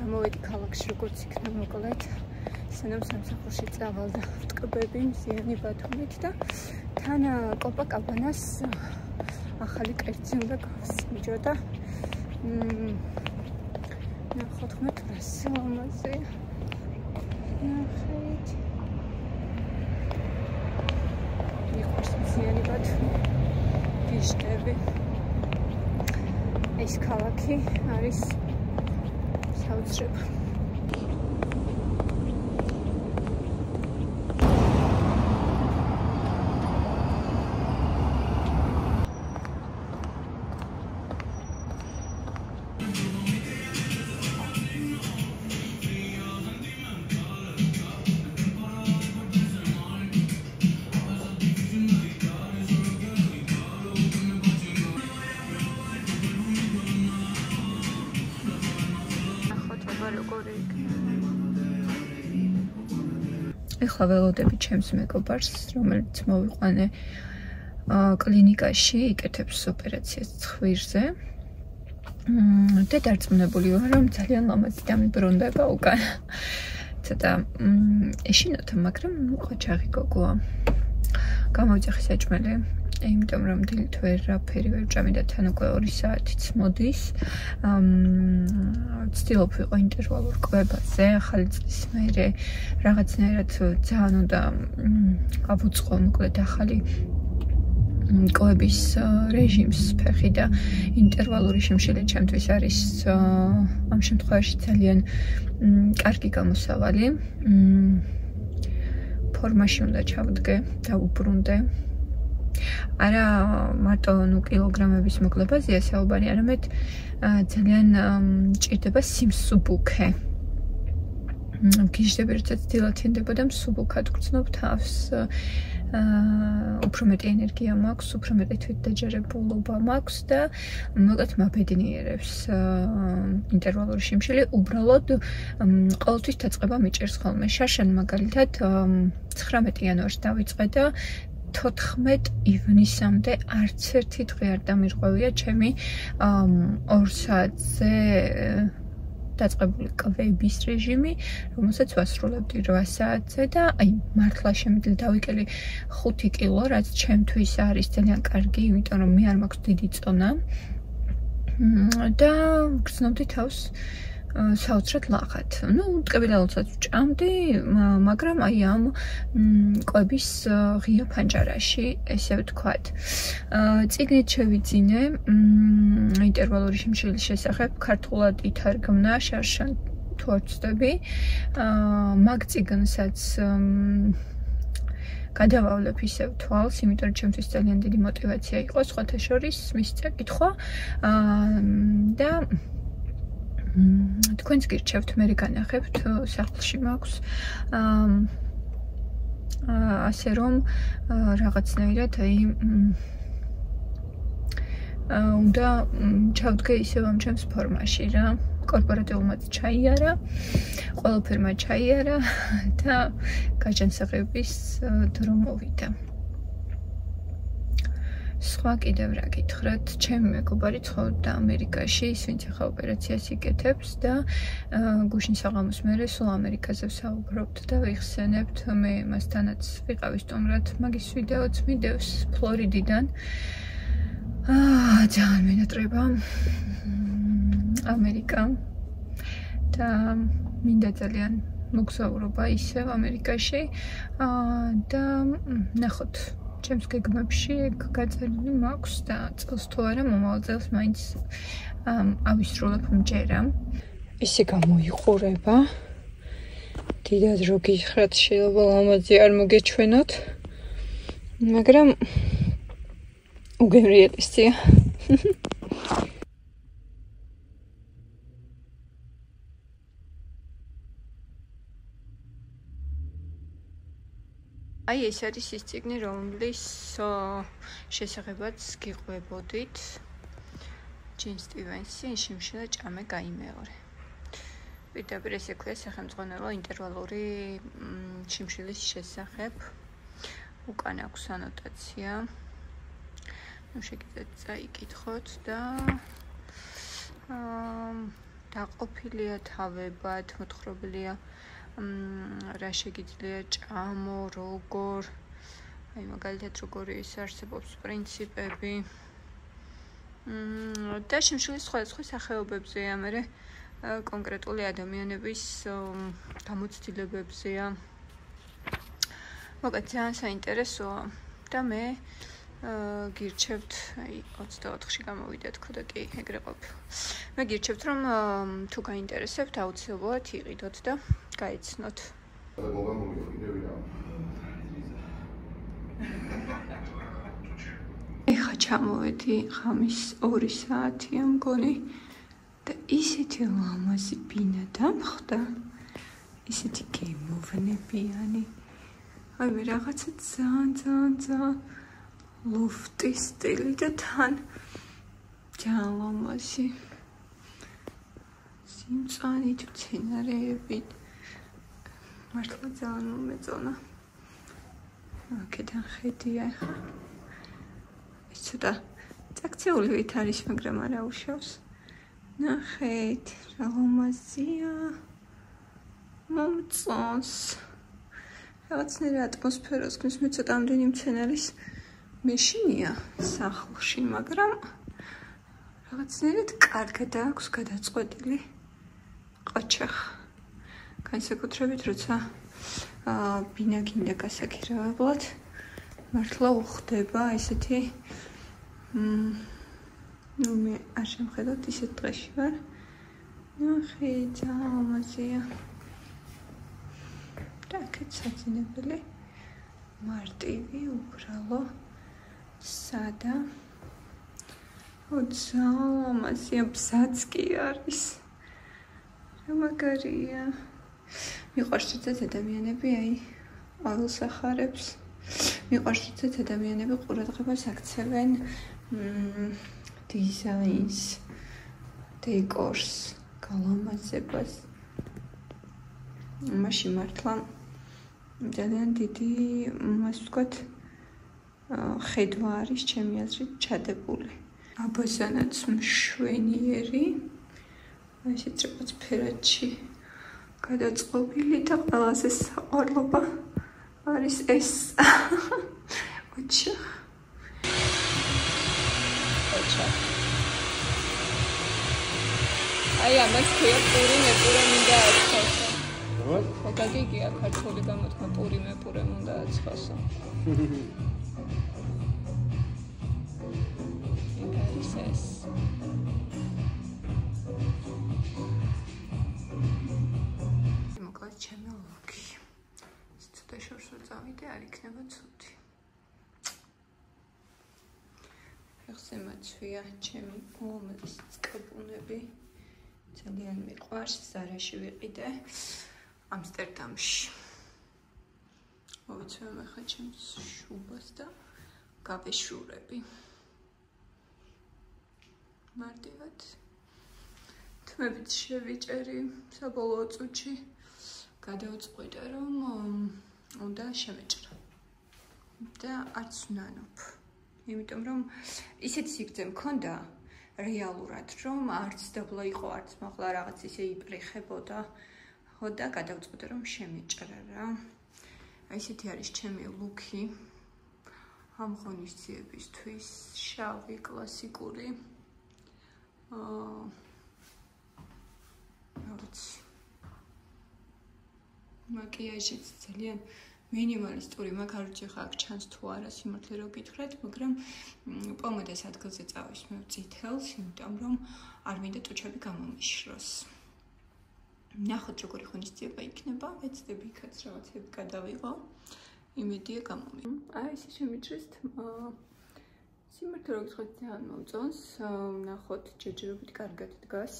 გამოვედი ქალაქში როგორც იქნა მოკლედ სანამ სამსახურში წავალდა ტკბები მზიანი ბათუმით და თან კოპაკაბანას ახალი კერძი უნდა გავსმიჯოდა ნახოთ მე თუ რა ამაზე ნახეთ მიყვარს მზიანი ბათუმი ვიშტები ეს ქალაქი არის საოცრება ეხლა ველოდები ჩემს მეგობარს, რომელიც მოვიყვანე კლინიკაში, იკეთებს ოპერაციას ცხვირზე. და დარწმუნებული ვარ, რომ ძალიან ლამაზი დამიბრუნდება უკან. ცოტა ეშინოთა, მაგრამ ყოჩაღი გოგოა. გამოვიძახი საჭმელი, იმიტომ რომ დილით ვერაფერი ვერ ვჭამი და თან უკვე 2 საათიც მოდის. ვცდილობ ვიყო ინტერვალურ კვებაზე, ახალი წლის მერე რაღაცნაირად ძალიან უნდა გავუწყო მოკლედ ახალი კვების რეჟიმს ფეხი და ინტერვალური შიმშილი ჩემთვის არის ამ შემთხვევაში ძალიან კარგი გამოსავალი. ფორმაში უნდა ჩავდგე და უბრუნდე. არა მარტო კილოგრამების მოკლებაზეა საუბარი, არამედ ძალიან ჭირდება სიმსუბუქე. გიჟდები როდესაც დილათინდება და მსუბუქად გრძნობ თავს. უფრო მეტი ენერგია მაქვს, უფრო მეტი თვითდაჯერებულობა მაქვს და მოკლედ მაბედნიერებს ინტერვალური შიმშილი. უბრალოდ ყოველთვის დაწყება მიჭერს ხოლმე. შაშან მაგალითად 19 იანვარს დავიწყე და 14 ივნისამდე არც ერთი დღე არ დამირღვევია ჩემი 2 საათზე დაწყებული კვების რეჟიმი, რომელსაც ვასრულებდი 8 საათზე და აი მართლა შემიძლია დავიკელი 5 კილო, რაც ჩემთვის არის ძალიან კარგი, იმიტომ რომ მე არ მაქვს დიდი წონა. და გრძნობდი თავს საოცრად ლაღად. ტკბილელსაც ვჭამდი, მაგრამ აი ამ კვების ღია ფანჯარაში, ესე ვთქვათ. წიგნით შევიძინე ინტერვალური შიმშილის შესახებ, ქართულად ითარგმნა შარშან თუ არ ვცდები. მაგ წიგნსაც გადავავლებ ისევ თვალს, იმიტომ რომ ჩემთვის ძალიან დიდი мотиваცია იყო, სხვათა შორის მის წაკითხვა და თქვენს გირჩევთ, მე განახებთ, სახლში მაქვს. ასე რომ რაღაცნაირად აი უნდა ჩავდგე ისევ ამ ჩემს ფორმაში რა. კორპორატიულმაც ჩაიარა, ყველაფერმა ჩაიარა და გაჯანსაღების დრო მოვიდა. სხვა კიდევ რა გითხრათ, ჩემი მეგობარი ცხოვრობდა ამერიკაში, ის ვინც ახლა ოპერაციას იკეთებს და გუშინ საღამოს მერე სულ ამერიკაზე ვსაუბრობთ და ვიხსენებთ. მე მასთანაც ვიყავი სტუმრად, მაგის ვიდეოც მიდევს ფლორიდიდან. ძალიან მენატრება ამერიკა და მინდა ძალიან მოგზაურობა ისევ ამერიკაში და ნახოთ ჩემს გეგმებში გაწერილი მაქვს და წელს თუ არა მომავალ წელს მაინც ავისრულებ მჯერა. ისე გამოიყურება. დიდად რო გიხრათ შეიძლება ლამაზი არ მოგეჩვენოთ. მაგრამ უგემრიელისია. აი ეს არის ის წიგნი, რომლის შესახებაც გიყვებოდით. ჯინ სტივენსი, შიმშილა ჭამე გაიმეორე. პირდაპირ ეს ექვია სახელმძღვანელო ინტერვალური შიმშილის შესახებ. უკან აქვს ანოტაცია. შეგიძლიათ წაიკითხოთ და დაყოფილია თავებად, მოთხრობილია რა შეგიძლია ჭამო, როგორ, აი მაგალითად როგორი ის არსებობს პრინციპები და შემშლის სხვადასხვა სახეობებზეა, მე კონკრეტული ადამიანების გამოცდილებებზეა. მოგეთ ძალიან საინტერესოა და მე გირჩევთ, აი 24-ში გამოვიდეთ ხო და კი ეგრე ყოფილ. მე გირჩევთ რომ თუ გაინტერესებთ აუცილებლად იყიდოთ და გაიცნოთ. ეხა ჩამოვედი ღამის 2 საათია მგონი და ისეთი ლამაზი ბინა დამხვდა, ისეთი გემოვნებიანი. აი მე რაღაცა ძალიან ლოფტი სტილი და თან ძალიან ლამაზი სიმწვანით, მცენარეებით მართლა ძალიან მომეწონა. აქედან ხედია ახლა ეს ცოტა წაქცეული ვით არის, მაგრამ არა უშავს. ნახეთ რა ლამაზია, მომწონს რაღაცნაირი ატმოსფეროს გნის. მე ცოტა ამდენი მცენარის მეშინია სახლში, მაგრამ რაღაცნაირად კარგად აქვს გადაწყვეტილი ყოჩახ. განსაკუთრებით როცა ბინა გინდა გასაქირავებლად, მართლა უხდება ესეთი ნუ მე არ შემხედოთ, ისეთ დღეში ვარ. ნახე ძალიან ლამაზია. და აქეთ საძინებელი მარტივი, უბრალო, სადა. ძალიან ლამაზია, ბზაც კი არის. რა მაგარია. მიყვარს თვითონ ადამიანები აი ყვავილს ახარებს. მიყვარს თვითონ ადამიანები ყურადღებას აქცევენ დიზაინს, დეკორს, გალამაზებას. მაშინ მართლა ძალიან დიდი, ასე ვთქვათ, ხედვა არის ჩემი აზრით ჩადებული. აბაზანაც მშვენიერი, ესეც რაღაც ფერადში გადაწყობილი და ყველაზე საყვარლობა არის ეს ოჩახ. აი ამას ქვია პური მეპურე მინდა აცხოსო. ოკაგიგია ქართული გამოთქმა პური მეპურე მინდა აცხოსო. ეს მოკლედ ჩემი ლუკი. ცოტა შორს რომ წავიდე, არ იქნება ცუდი. ეხლა მაცვია ჩემი ომლის წკებუნები. ძალიან მიყვარს, ზარაში ვიყიდე ამსტერდამში. მოვიცემ ახლა ჩემს შუბას და გავეშურები. მარტივად თმებით შევიჭერი საბოლოო წუთში, გადავწყვიტე რომ უნდა შემეჭრა და არც ვნანობ, იმიტომ რომ ისეთი სიგრძე მქონდა რეალურად, რომ არც დაბლა იყო, არც მაღლა რაღაც ისე იპრიხებოდა და გადავწყვიტე რომ შემეჭრა რა. აი ესეთი არის ჩემი ლუკი ამ ღონისძიებისთვის, შავი კლასიკური. მაკიაჟიც ძალიან მინიმალისტური, მაგ არ ვიცი ხა აქ ჩანს თუ არა, სიმართლე რო გითხრათ, მაგრამ პომადეს ადგილზე წავისმევ წითელს, იმიტომ რომ არ მინდა ტუჩები გამომიშროს. ნახოთ როგორი ღონისძიება იქნება, ვეცდები იქაც რაღაცები გადავიღო, იმედია გამომი. აი ესე შემიჭრეს თმა. სიმართლე რო გითხრათ ძალიან მომწონს, ნახოთ ჯერჯერობით კარგად დგას.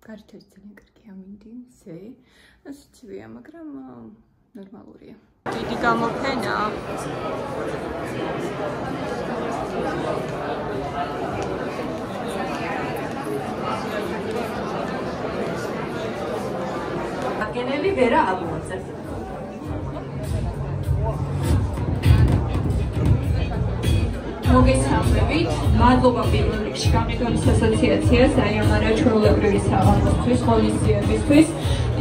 გარეთაც ძალიან კარგი ამინდი, მზე, ასეთივეა, მაგრამ ნორმალურია. დიდი გამოფენა. აგენელი ვერა აღმოაწერს. მოგესალმებით. მადლობა პირველ რიგში გამყიდველის ასოციაციას აი ამ არაჩვეულებრივი საღამოსთვის, ღონისძიებისთვის.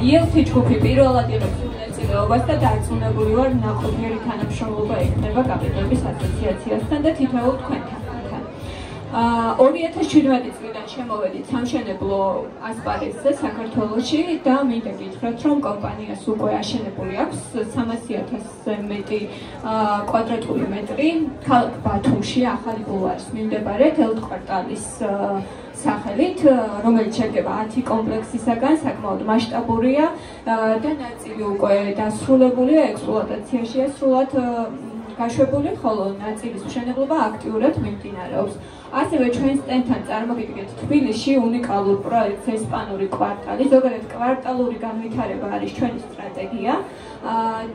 იელთი ჯგუფი პირველად იღებს მონაწილეობას და დარწმუნებული ვარ, ნაყოფიერი თანამშრომლობა იქნება გამყიდველის ასოციაციასთან და თითოეულ თქვენთან. 2017 წლიდან შემოვედით სამშენებლო ასპარეზზე საქართველოში და მინდა გითხრათ, რომ კომპანიას უკვე აშენებული აქვს 300,000-ზე მეტი კვადრატული მეტრი ქალაქ ბათუმში, ახალი ბულვარის მიმდებარე თელთ კვარტალის სახელით, რომელიც შედგება 10 კომპლექსისაგან, საკმაოდ მასშტაბურია და ნაწილი უკვე დასრულებულია, ექსპლუატაციაშია სრულად გაშვებული, ხოლო ნაწილის მშენებლობა აქტიურად მიმდინარეობს. ასევე ჩვენ სტენდთან წარმოგიდგენთ თბილისში უნიკალურ პროექტს ესპანური კვარტალი, ზოგადად კვარტალური განვითარება არის ჩვენი სტრატეგია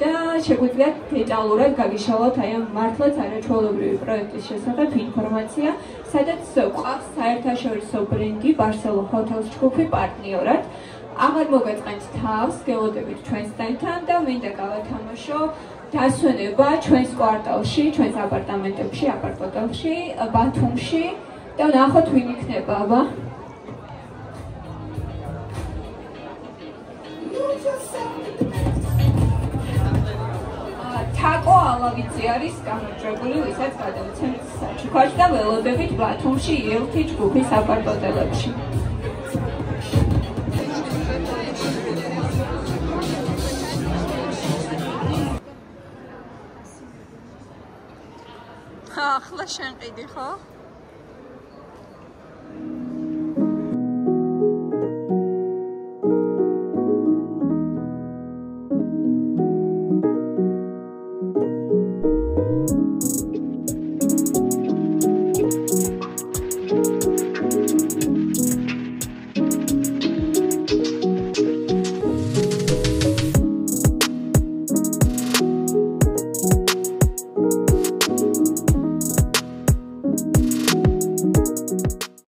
და შეგვიძლიათ დეტალურად გაგიშალოთ აი ამ მართლაც არაჩვეულებრივი პროექტის შესახებ ინფორმაცია, სადაც გვყავს საერთაშორისო ბრენდი Barcelo Hotels ჯგუფი პარტნიორად. აღარ მოგეწყენთ თავს, გელოდებით ჩვენ სტენდთან და მინდა გავათამაშო დასვენება ჩვენს კვარტალში, ჩვენს აპარტამენტებში, აპარტოტელში, ბათუმში და ნახოთ ვინ იქნება, აბა. თაკო ალავიძე არის გამარჯვებული, ვისაც გადავცემთ საჩუქარს და ველოდებით ბათუმში იელთი ჯგუფის აპარტოტელებში. ახლა შენ ყიდი ხო?